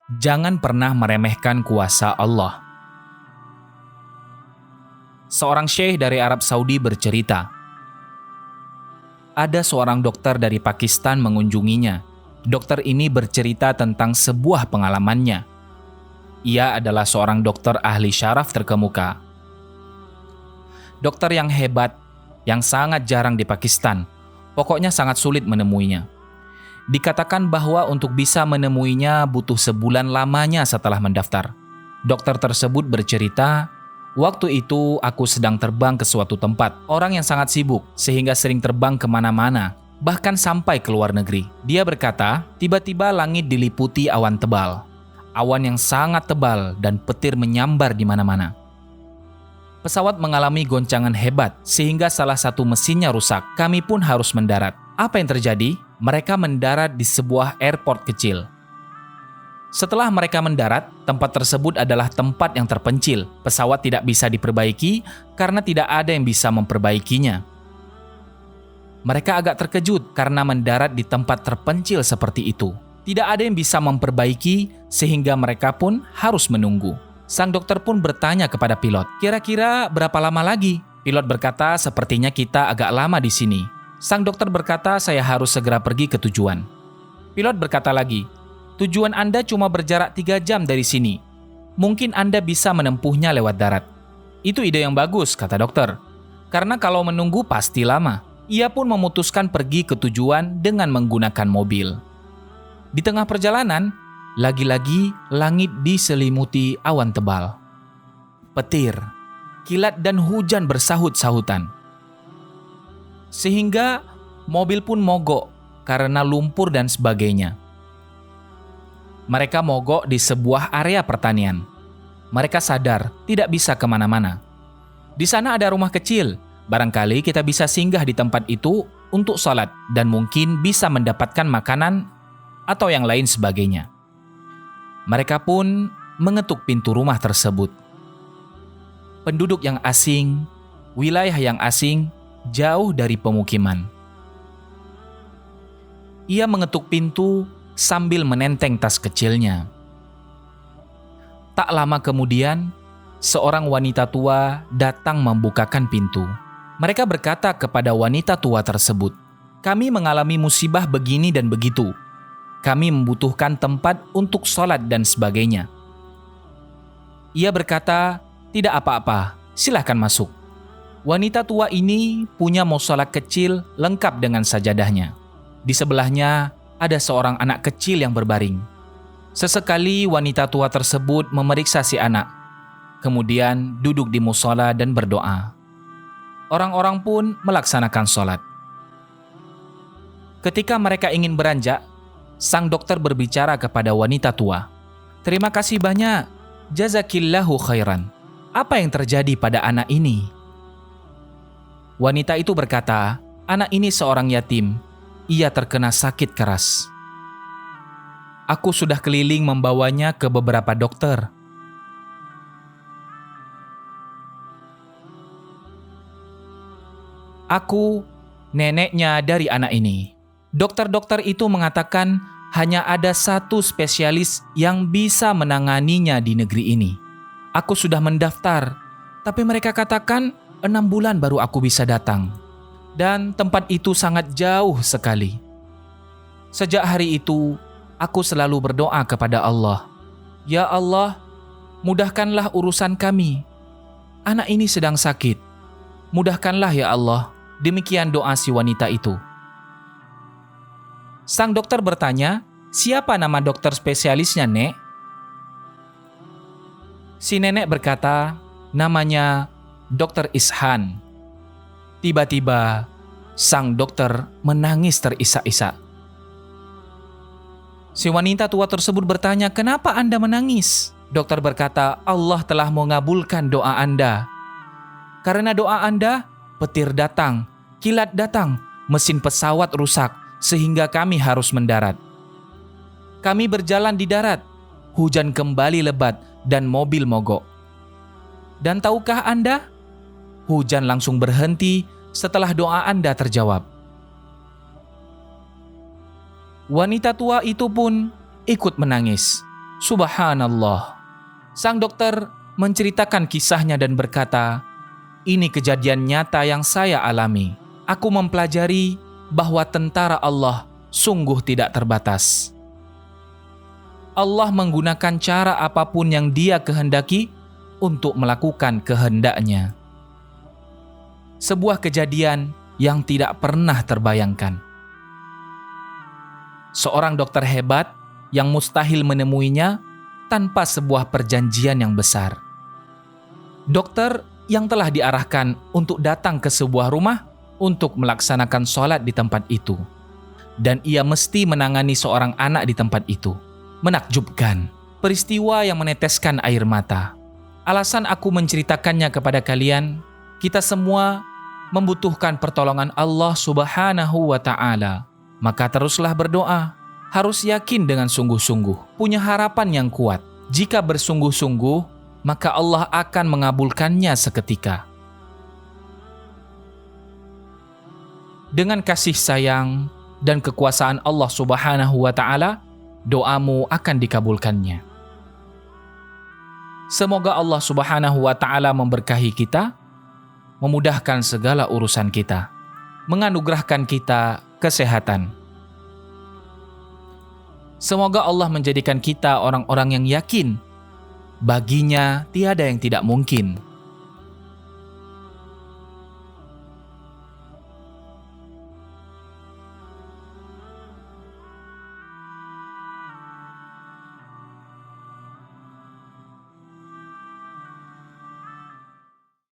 Jangan pernah meremehkan kuasa Allah. Seorang syekh dari Arab Saudi bercerita, ada seorang dokter dari Pakistan mengunjunginya. Dokter ini bercerita tentang sebuah pengalamannya. Ia adalah seorang dokter ahli syaraf terkemuka. Dokter yang hebat, yang sangat jarang di Pakistan. Pokoknya sangat sulit menemuinya. Dikatakan bahwa untuk bisa menemuinya butuh sebulan lamanya setelah mendaftar. Dokter tersebut bercerita, waktu itu aku sedang terbang ke suatu tempat. Orang yang sangat sibuk, sehingga sering terbang kemana-mana, bahkan sampai ke luar negeri. Dia berkata, tiba-tiba langit diliputi awan tebal. Awan yang sangat tebal dan petir menyambar di mana-mana. Pesawat mengalami goncangan hebat, sehingga salah satu mesinnya rusak. Kami pun harus mendarat. Apa yang terjadi? Mereka mendarat di sebuah airport kecil. Setelah mereka mendarat, tempat tersebut adalah tempat yang terpencil. Pesawat tidak bisa diperbaiki karena tidak ada yang bisa memperbaikinya. Mereka agak terkejut karena mendarat di tempat terpencil seperti itu. Tidak ada yang bisa memperbaiki sehingga mereka pun harus menunggu. Sang dokter pun bertanya kepada pilot, kira-kira berapa lama lagi? Pilot berkata, sepertinya kita agak lama di sini. Sang dokter berkata, saya harus segera pergi ke tujuan. Pilot berkata lagi, tujuan Anda cuma berjarak 3 jam dari sini. Mungkin Anda bisa menempuhnya lewat darat. Itu ide yang bagus, kata dokter. Karena kalau menunggu pasti lama. Ia pun memutuskan pergi ke tujuan dengan menggunakan mobil. Di tengah perjalanan, lagi-lagi langit diselimuti awan tebal. Petir, kilat dan hujan bersahut-sahutan. Sehingga mobil pun mogok karena lumpur dan sebagainya. Mereka mogok di sebuah area pertanian. Mereka sadar tidak bisa kemana-mana. Di sana ada rumah kecil. Barangkali kita bisa singgah di tempat itu untuk sholat dan mungkin bisa mendapatkan makanan atau yang lain sebagainya. Mereka pun mengetuk pintu rumah tersebut. Penduduk yang asing, wilayah yang asing, jauh dari pemukiman. Ia mengetuk pintu sambil menenteng tas kecilnya. Tak lama kemudian, seorang wanita tua datang membukakan pintu. Mereka berkata kepada wanita tua tersebut, "Kami mengalami musibah begini dan begitu. Kami membutuhkan tempat untuk sholat dan sebagainya." Ia berkata, "Tidak apa-apa, silakan masuk." Wanita tua ini punya mushola kecil lengkap dengan sajadahnya. Di sebelahnya ada seorang anak kecil yang berbaring. Sesekali wanita tua tersebut memeriksa si anak, kemudian duduk di mushola dan berdoa. Orang-orang pun melaksanakan sholat. Ketika mereka ingin beranjak, sang dokter berbicara kepada wanita tua. "Terima kasih banyak, jazakillahu khairan. Apa yang terjadi pada anak ini?" Wanita itu berkata, "Anak ini seorang yatim. Ia terkena sakit keras. Aku sudah keliling membawanya ke beberapa dokter. Aku neneknya dari anak ini. Dokter-dokter itu mengatakan hanya ada satu spesialis yang bisa menanganinya di negeri ini. Aku sudah mendaftar, tapi mereka katakan 6 bulan baru aku bisa datang. Dan tempat itu sangat jauh sekali. Sejak hari itu, aku selalu berdoa kepada Allah. Ya Allah, mudahkanlah urusan kami. Anak ini sedang sakit. Mudahkanlah ya Allah." Demikian doa si wanita itu. Sang dokter bertanya, "Siapa nama dokter spesialisnya, Nek?" Si nenek berkata, "Namanya Dokter Ishan." Tiba-tiba, sang dokter menangis terisak-isak. Si wanita tua tersebut bertanya, "Kenapa Anda menangis?" Dokter berkata, "Allah telah mengabulkan doa Anda. Karena doa Anda, petir datang, kilat datang, mesin pesawat rusak, sehingga kami harus mendarat. Kami berjalan di darat, hujan kembali lebat, dan mobil mogok. Dan tahukah Anda? Hujan langsung berhenti setelah doa Anda terjawab." Wanita tua itu pun ikut menangis. Subhanallah. Sang dokter menceritakan kisahnya dan berkata, "Ini kejadian nyata yang saya alami. Aku mempelajari bahwa tentara Allah sungguh tidak terbatas. Allah menggunakan cara apapun yang Dia kehendaki untuk melakukan kehendaknya." Sebuah kejadian yang tidak pernah terbayangkan. Seorang dokter hebat yang mustahil menemuinya tanpa sebuah perjanjian yang besar. Dokter yang telah diarahkan untuk datang ke sebuah rumah untuk melaksanakan sholat di tempat itu. Dan ia mesti menangani seorang anak di tempat itu. Menakjubkan, peristiwa yang meneteskan air mata. Alasan aku menceritakannya kepada kalian, kita semua membutuhkan pertolongan Allah Subhanahu wa Ta'ala. Maka teruslah berdoa, harus yakin dengan sungguh-sungguh, punya harapan yang kuat. Jika bersungguh-sungguh, maka Allah akan mengabulkannya seketika. Dengan kasih sayang dan kekuasaan Allah Subhanahu wa Ta'ala, doamu akan dikabulkannya. Semoga Allah Subhanahu wa Ta'ala memberkahi kita, memudahkan segala urusan kita, menganugerahkan kita kesehatan. Semoga Allah menjadikan kita orang-orang yang yakin, baginya tiada yang tidak mungkin.